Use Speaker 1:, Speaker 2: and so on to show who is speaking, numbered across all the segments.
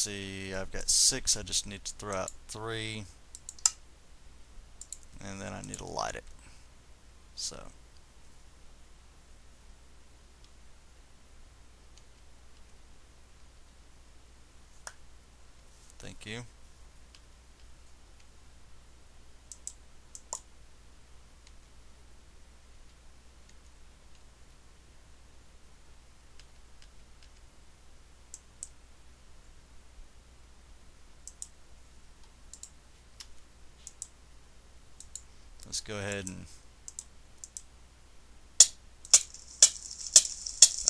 Speaker 1: see, I've got 6. I just need to throw out 3, and then I need to light it. So thank you. Let's go ahead and...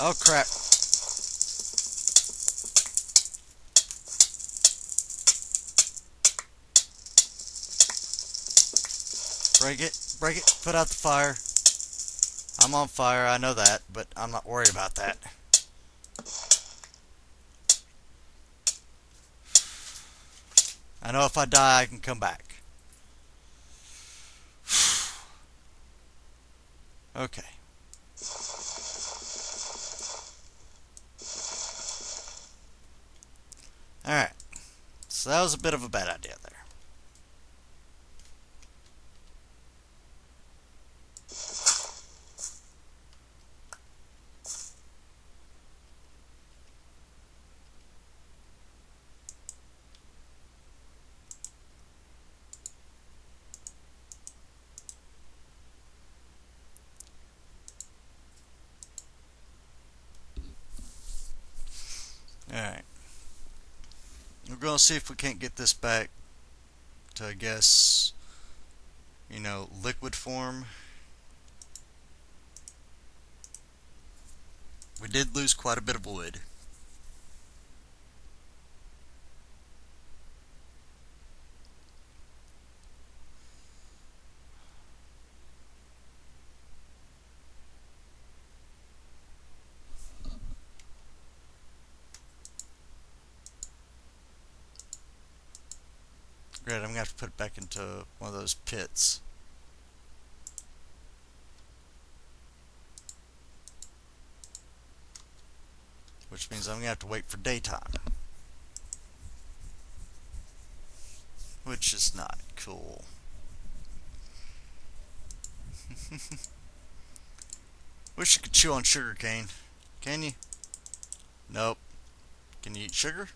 Speaker 1: Oh crap! Break it, break it, put out the fire. I'm on fire, I know that, but I'm not worried about that. I know if I die, I can come back. Okay. Alright. So that was a bit of a bad idea there. Alright. We're going to see if we can't get this back to, I guess, you know, liquid form. We did lose quite a bit of wood. Great, I'm going to have to put it back into one of those pits. Which means I'm going to have to wait for daytime. Which is not cool. Wish you could chew on sugar cane. Can you? Nope. Can you eat sugar?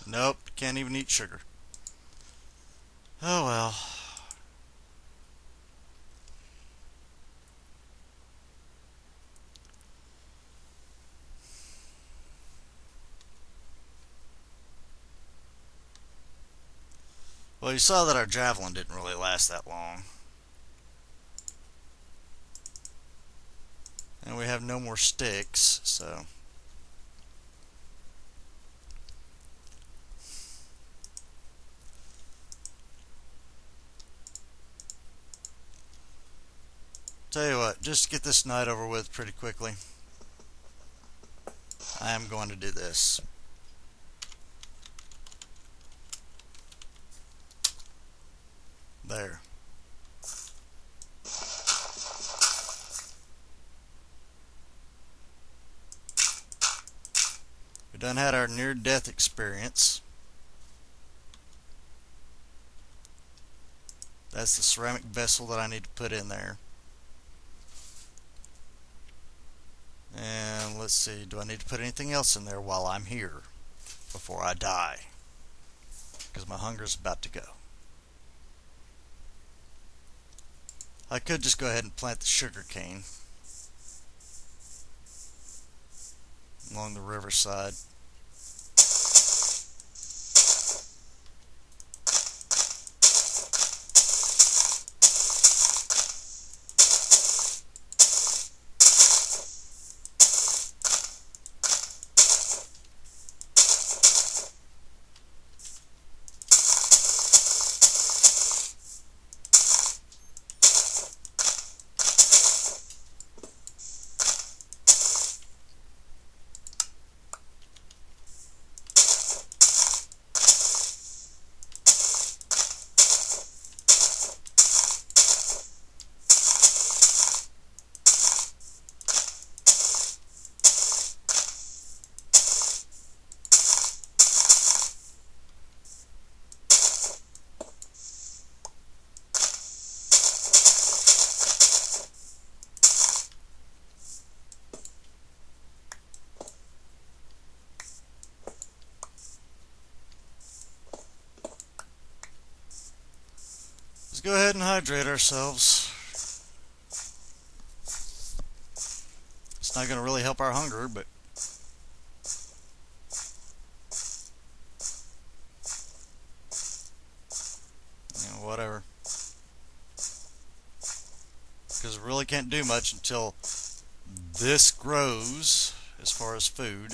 Speaker 1: Nope, can't even eat sugar. Oh well. Well, you saw that our javelin didn't really last that long. And we have no more sticks, so... Tell you what, just to get this night over with pretty quickly, I am going to do this. There. We done had our near-death experience. That's the ceramic vessel that I need to put in there. And let's see, do I need to put anything else in there while I'm here before I die? Because my hunger's about to go. I could just go ahead and plant the sugar cane along the riverside. Let's go ahead and hydrate ourselves. It's not going to really help our hunger, but you know, whatever. Because we really can't do much until this grows as far as food.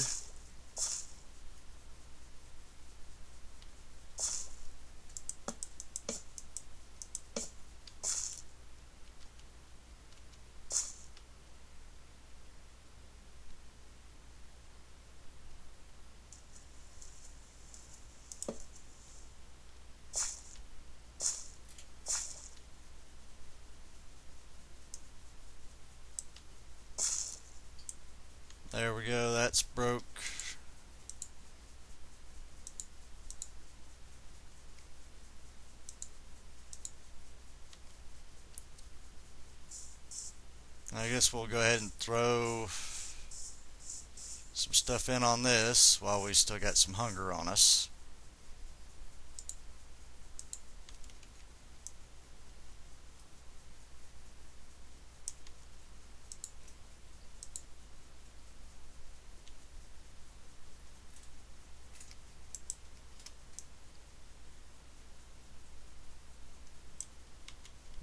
Speaker 1: There we go, that's broke. I guess we'll go ahead and throw some stuff in on this while we still got some hunger on us.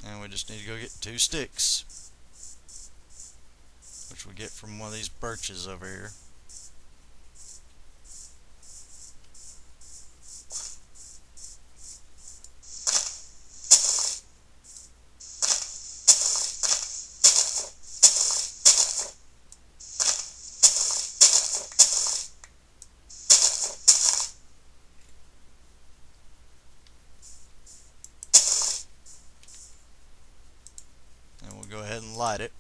Speaker 1: And we just need to go get 2 sticks, which we get from one of these birches over here. And we'll go ahead and light it.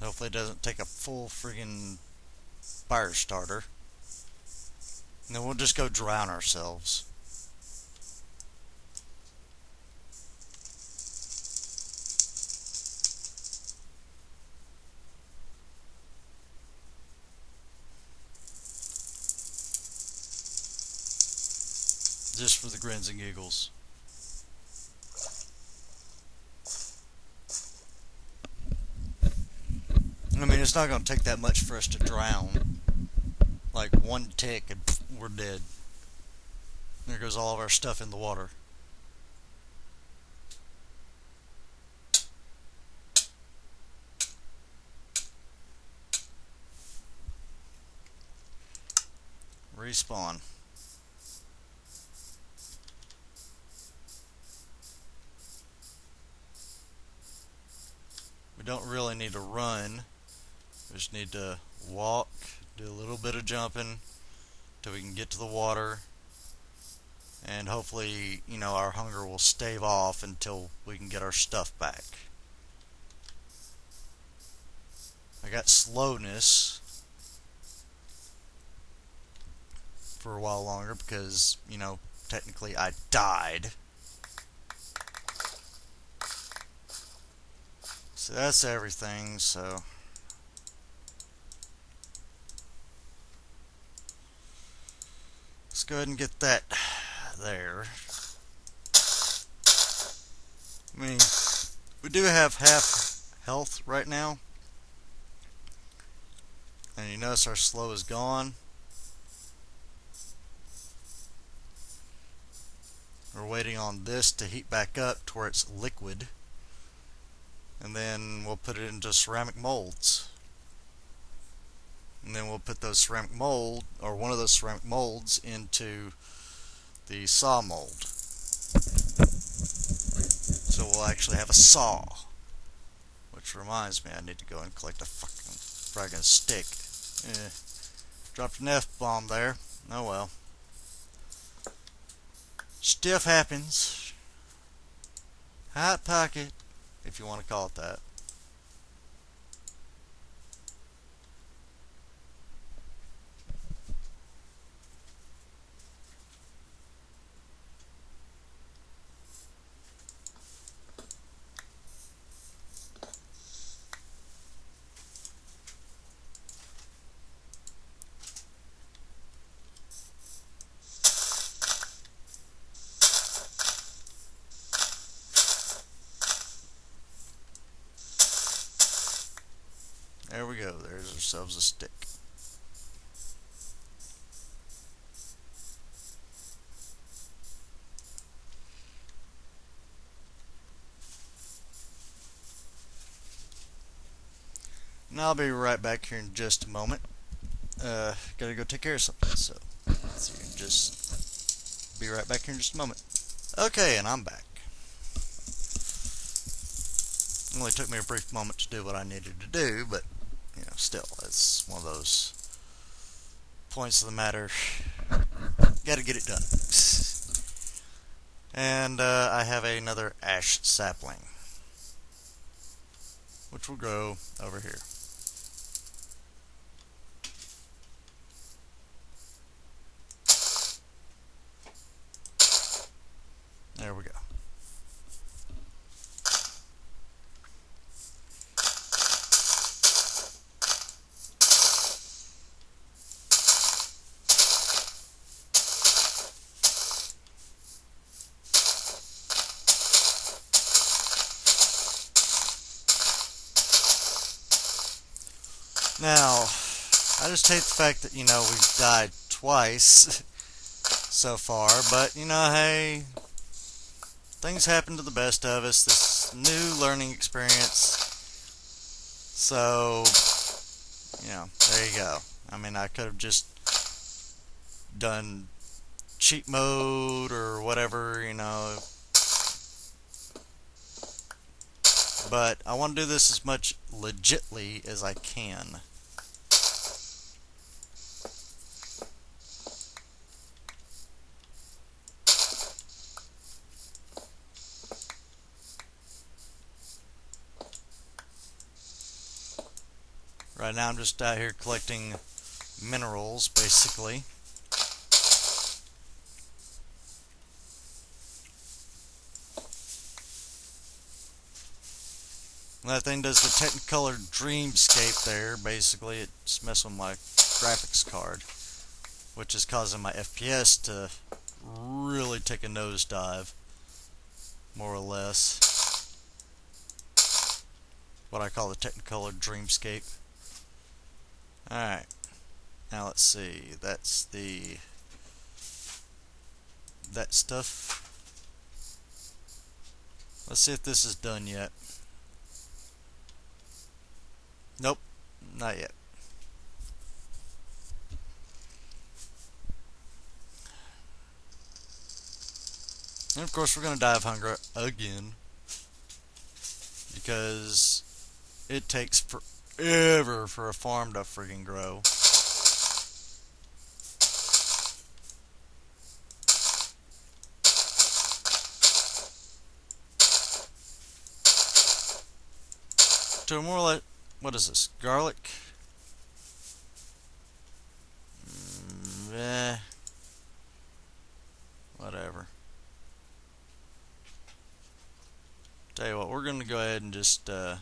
Speaker 1: Hopefully it doesn't take a full friggin' fire starter. And then we'll just go drown ourselves. Just for the grins and giggles. I mean, it's not going to take that much for us to drown. Like one tick and we're dead. There goes all of our stuff in the water. Respawn. We don't really need to run. We just need to walk, do a little bit of jumping till we can get to the water, and hopefully, you know, our hunger will stave off until we can get our stuff back. I got slowness for a while longer because, you know, technically I died. So that's everything, so let's go ahead and get that there. I mean, we do have half health right now. And you notice our slow is gone. We're waiting on this to heat back up to where it's liquid. And then we'll put it into ceramic molds. And then we'll put those ceramic mold, or one of those ceramic molds, into the saw mold. So we'll actually have a saw. Which reminds me, I need to go and collect a fucking friggin' stick. Dropped an F-bomb there. Oh well. Stuff happens. Hot pocket, if you want to call it that. There we go. There's ourselves a stick. And I'll be right back here in just a moment. Gotta go take care of something, so just be right back here in just a moment. Okay, and I'm back. It only took me a brief moment to do what I needed to do, but still, it's one of those points of the matter. Gotta get it done. And I have another ash sapling, which will grow over here. There we go. Now, I just hate the fact that, we've died twice so far, but, hey, things happen to the best of us. This new learning experience. So, there you go. I mean, I could have just done cheat mode or whatever, but I want to do this as much legitly as I can. Right now I'm just out here collecting minerals, basically. That thing does the Technicolor Dreamscape there. Basically, it's messing with my graphics card, which is causing my FPS to really take a nosedive, more or less. What I call the Technicolor Dreamscape. Alright, now let's see. That's that stuff. Let's see if this is done yet. Nope, not yet. And of course we're going to die of hunger again, because it takes forever for a farm to friggin' grow. To more like, what is this? Garlic? Whatever. Tell you what, we're going to go ahead and just there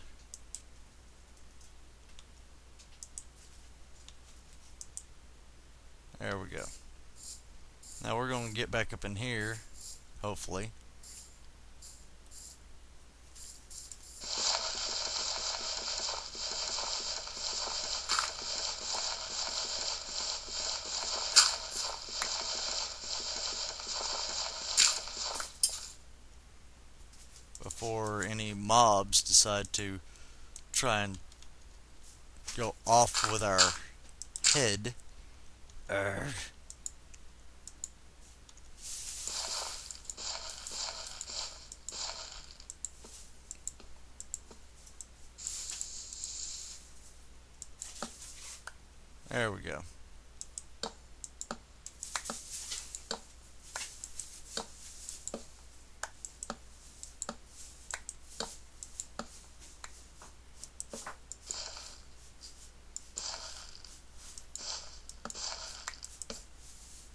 Speaker 1: we go. Now we're going to get back up in here, hopefully. Before any mobs decide to try and go off with our head. There we go.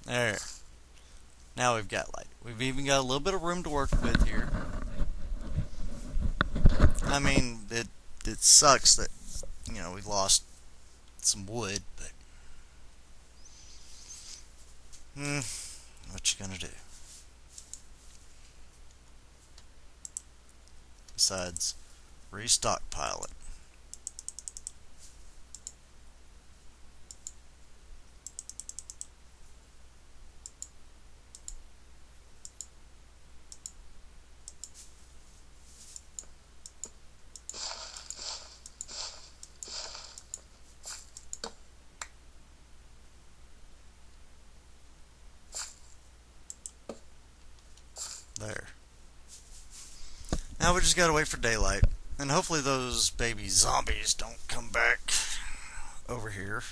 Speaker 1: There. Now we've got light. We've even got a little bit of room to work with here. I mean, it sucks that, we lost some wood, but what you gonna do? Besides, restockpile it. Now we just gotta wait for daylight. And hopefully those baby zombies don't come back over here.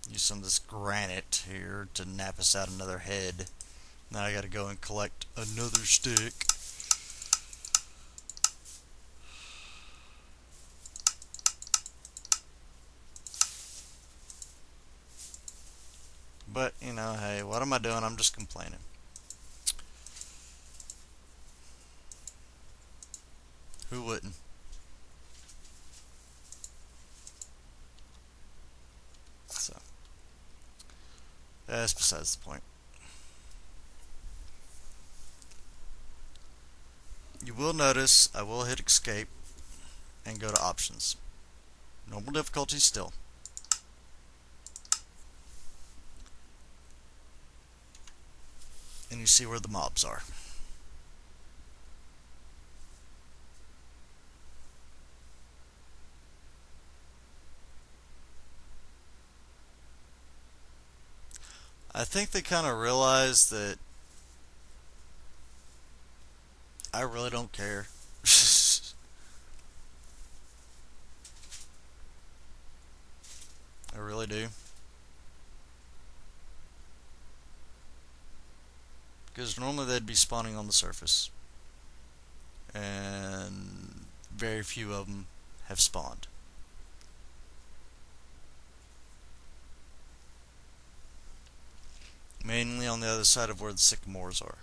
Speaker 1: Use some of this granite here to nap us out another head. Now I gotta go and collect another stick. But, you know, hey, what am I doing? I'm just complaining. Who wouldn't? So, that's besides the point. You will notice I will hit escape and go to options. Normal difficulty still. And you see where the mobs are. I think they kind of realize that I really don't care. I really do. Because normally they'd be spawning on the surface. And very few of them have spawned. Mainly on the other side of where the sycamores are.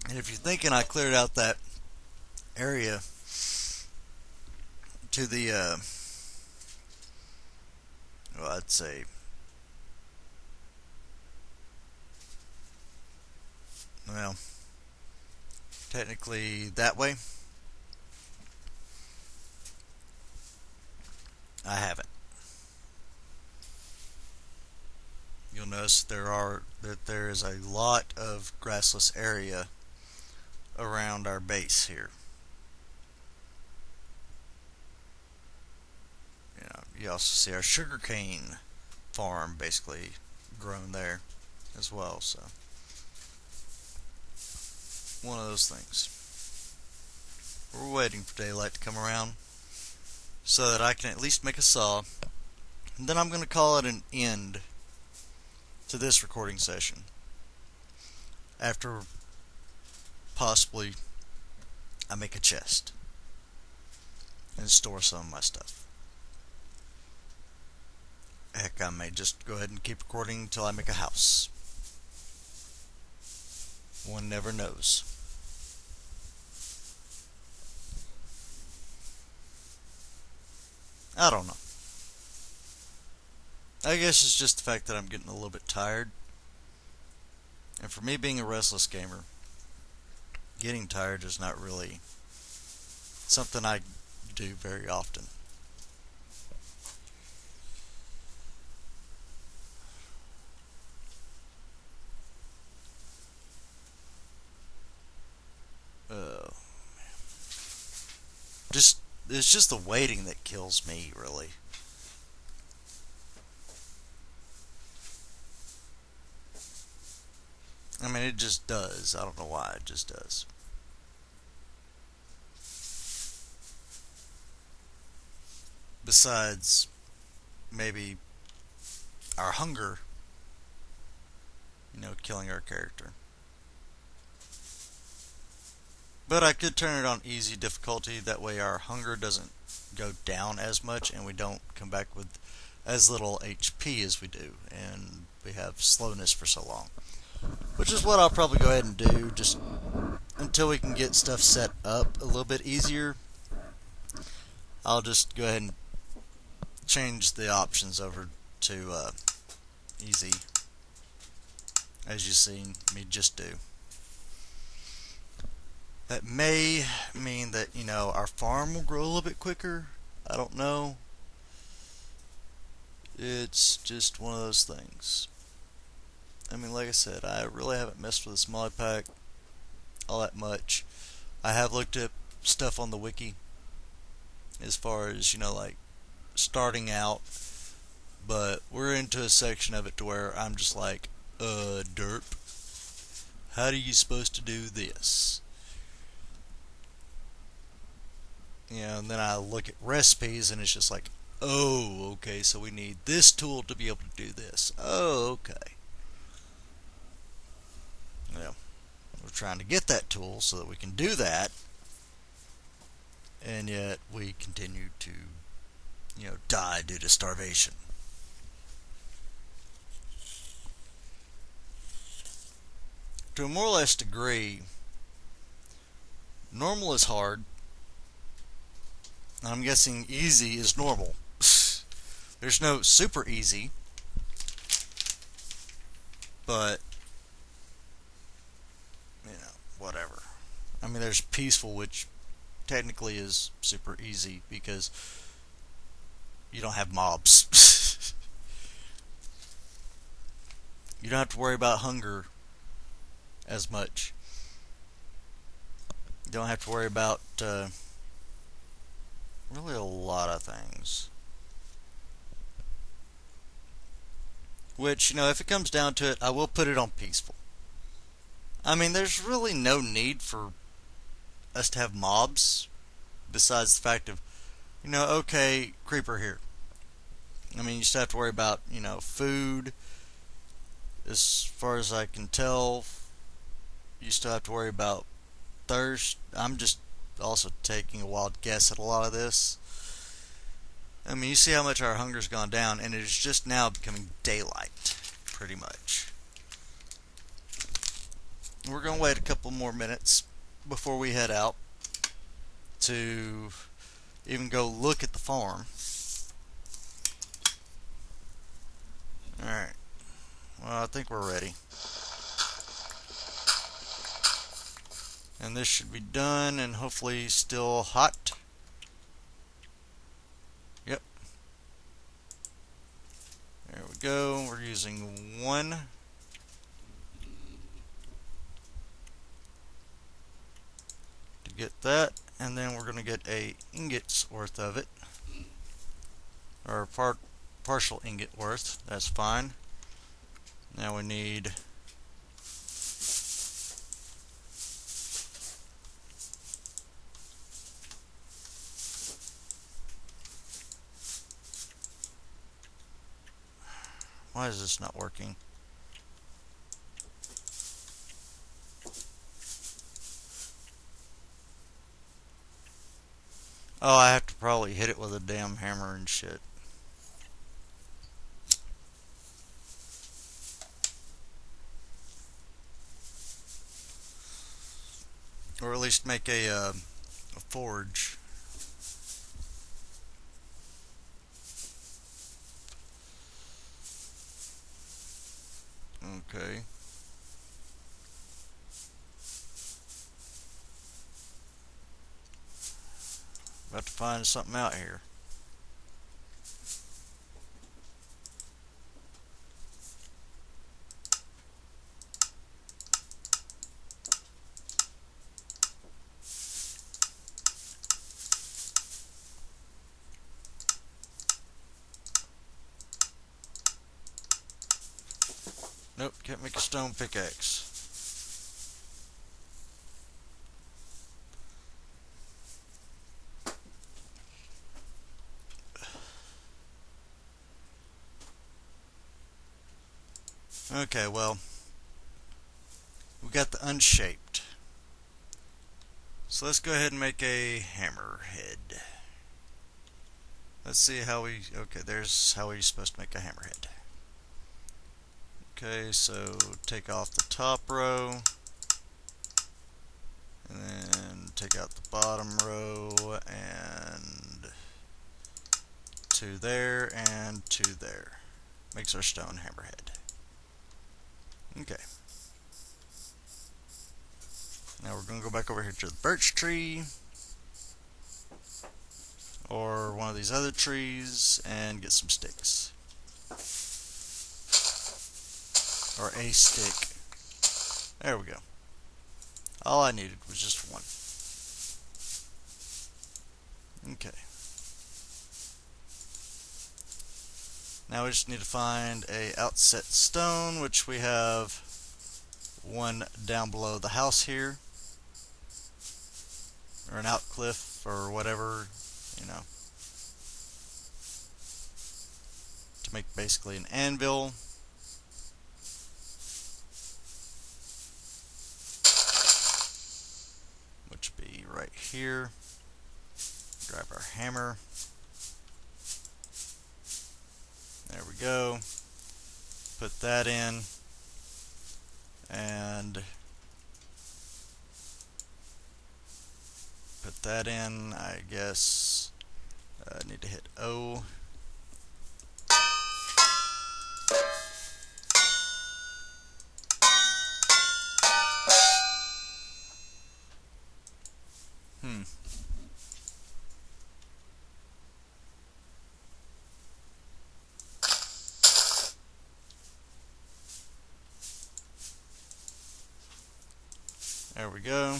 Speaker 1: And if you're thinking I cleared out that area to the, well, I'd say, well, technically that way, I haven't. You'll notice there is a lot of grassless area around our base here. You know, you also see our sugarcane farm basically grown there as well. So one of those things. We're waiting for daylight to come around so that I can at least make a saw, and then I'm going to call it an end to this recording session after possibly I make a chest and store some of my stuff. Heck, I may just go ahead and keep recording until I make a house. One never knows. I don't know. I guess it's just the fact that I'm getting a little bit tired. And for me being a restless gamer, getting tired is not really something I do very often. It's just the waiting that kills me, really. I mean, it just does. I don't know why, it just does. Besides, maybe our hunger, you know, killing our character. But I could turn it on easy difficulty, that way our hunger doesn't go down as much and we don't come back with as little HP as we do, and we have slowness for so long. Which is what I'll probably go ahead and do, just until we can get stuff set up a little bit easier. I'll just go ahead and change the options over to easy, as you've seen me just do. That may mean that, you know, our farm will grow a little bit quicker. I don't know. It's just one of those things. I mean, like I said, I really haven't messed with this mod pack all that much. I have looked at stuff on the wiki as far as, like starting out, but we're into a section of it to where I'm just like, derp, how are you supposed to do this? And then I look at recipes and it's just like, oh, okay, so we need this tool to be able to do this. Oh, okay. Well, we're trying to get that tool so that we can do that, and yet we continue to, die due to starvation. To a more or less degree, normal is hard. I'm guessing easy is normal. There's no super easy, but whatever. I mean, there's peaceful, which technically is super easy because you don't have mobs. You don't have to worry about hunger as much. You don't have to worry about really a lot of things. Which, if it comes down to it, I will put it on peaceful. I mean, there's really no need for us to have mobs besides the fact of, okay, creeper here. I mean, you still have to worry about, food. As far as I can tell, you still have to worry about thirst. I'm just also taking a wild guess at a lot of this. I mean, you see how much our hunger's gone down, and it is just now becoming daylight, pretty much. We're going to wait a couple more minutes before we head out to even go look at the farm. Alright. Well, I think we're ready. And this should be done and hopefully still hot. Yep. There we go. We're using 1. To get that, and then we're going to get a ingot's worth of it. Or partial ingot worth. That's fine. Now we need why is this not working? Oh, I have to probably hit it with a damn hammer and shit. Or at least make a forge. Okay. About to find something out here. Nope, can't make a stone pickaxe. Okay, well, we got the unshaped. So let's go ahead and make a hammerhead. Let's see how we, okay, there's how we're supposed to make a hammerhead. Okay, so take off the top row, and then take out the bottom row, and 2 there, and 2 there. Makes our stone hammerhead. Okay. Now we're going to go back over here to the birch tree, or one of these other trees, and get some sticks. Or a stick. There we go. All I needed was just 1. Okay. Now we just need to find a outset stone, which we have one down below the house here, or an outcliff or whatever, you know, to make basically an anvil. Which would be right here. Grab our hammer. There we go. Put that in. And put that in. I guess I need to hit O. There we go.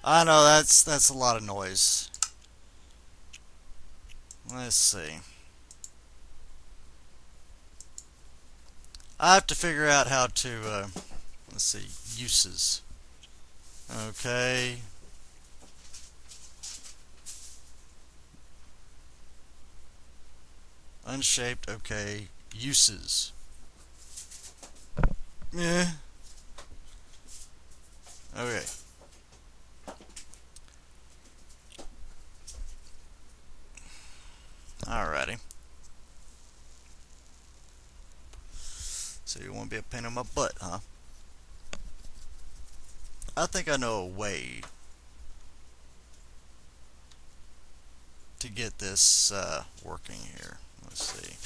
Speaker 1: I know that's a lot of noise. Let's see. I have to figure out how to, let's see, uses. Okay. Unshaped, okay. Uses. Yeah. Okay. Alrighty. So you want to be a pain in my butt, huh? I think I know a way to get this working here. Let's see.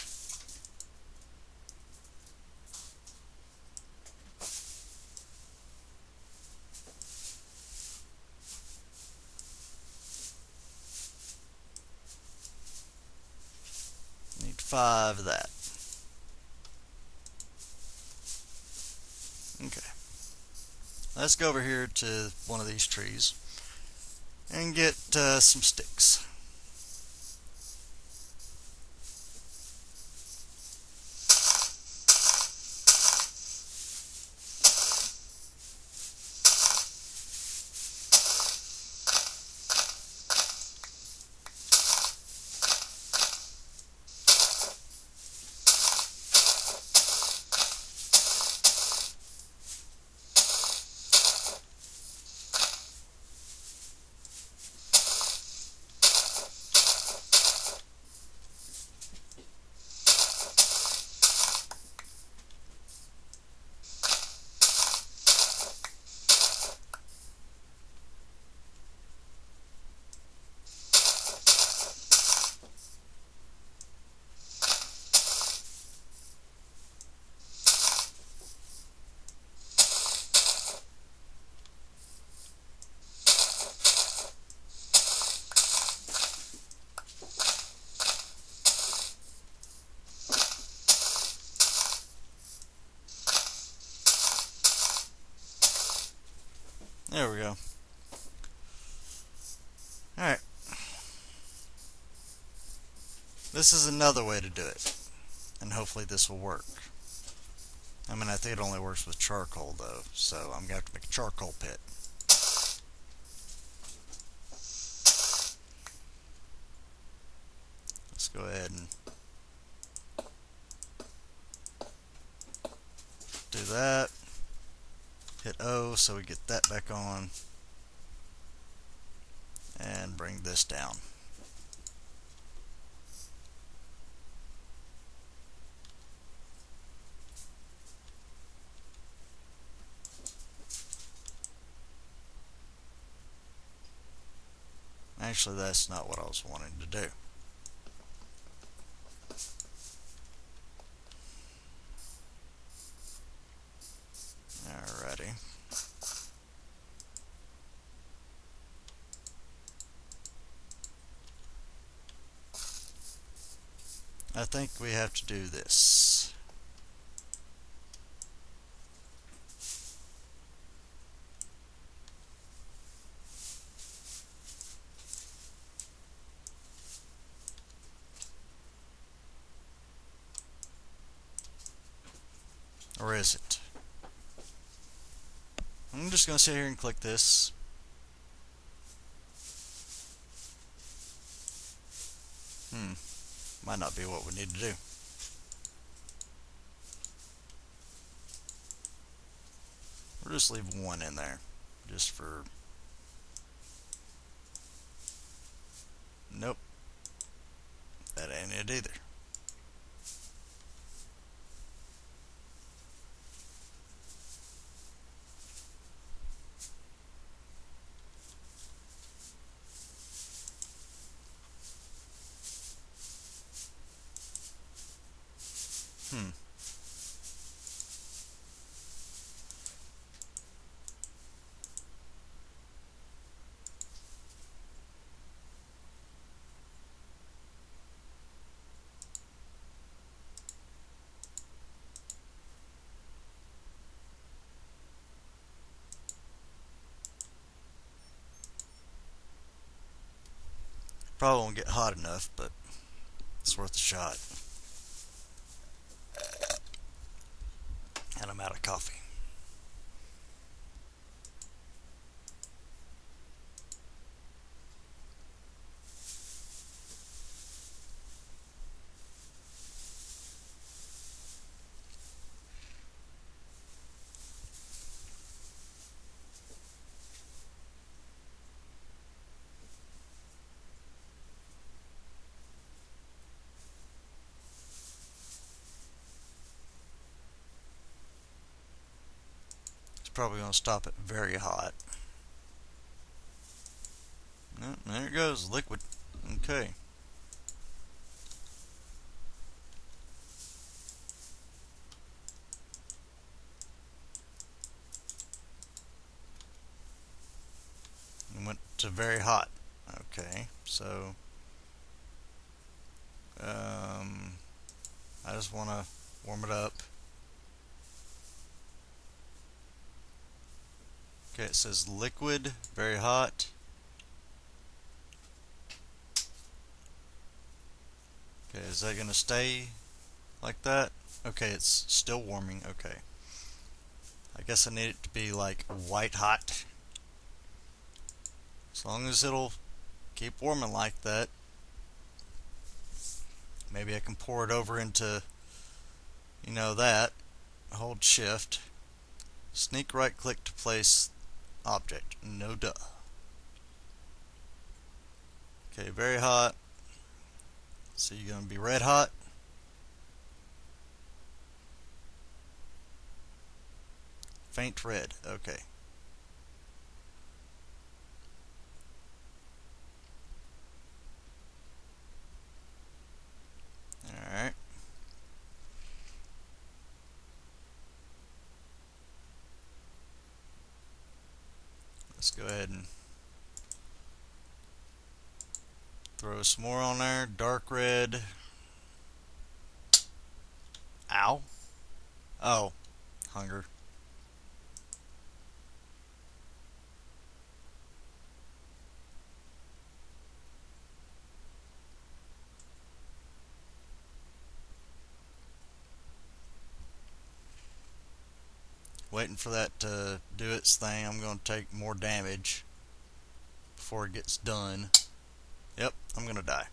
Speaker 1: Need 5 of that. Okay. Let's go over here to one of these trees and get some sticks. There we go. Alright. This is another way to do it. And hopefully this will work. I mean, I think it only works with charcoal though, so I'm going to have to make a charcoal pit. Let's go ahead and do that. Hit O so we get that back on. And bring this down. Actually, that's not what I was wanting to do. Alrighty. I think we have to do this. Or is it? I'm just going to sit here and click this. Might not be what we need to do. We'll just leave one in there. Just for... Nope. That ain't it either. Probably won't get hot enough, but it's worth a shot. And I'm out of coffee. Probably going to stop it very hot. No, there it goes, liquid. Okay. It went to very hot. Okay, so I just want to warm it up. Okay, it says liquid, very hot. Okay, is that going to stay like that? Okay, it's still warming. Okay. I guess I need it to be like white hot. As long as it'll keep warming like that. Maybe I can pour it over into, you know, that. Hold shift. Sneak right click to place object. No duh. Okay, very hot. So you're going to be red hot. Faint red. Okay. Alright. Let's go ahead and throw some more on there. Dark red. Ow. Oh. Hunger. Waiting for that to do its thing. I'm going to take more damage before it gets done. Yep, I'm going to die.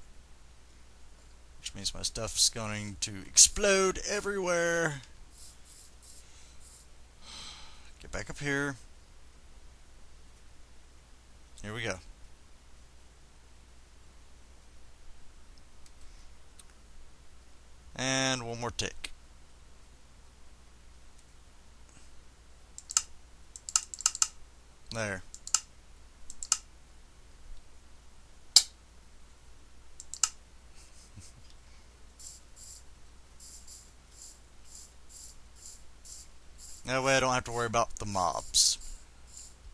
Speaker 1: Which means my stuff's going to explode everywhere. Get back up here. Here we go. And one more tick. There. That way I don't have to worry about the mobs.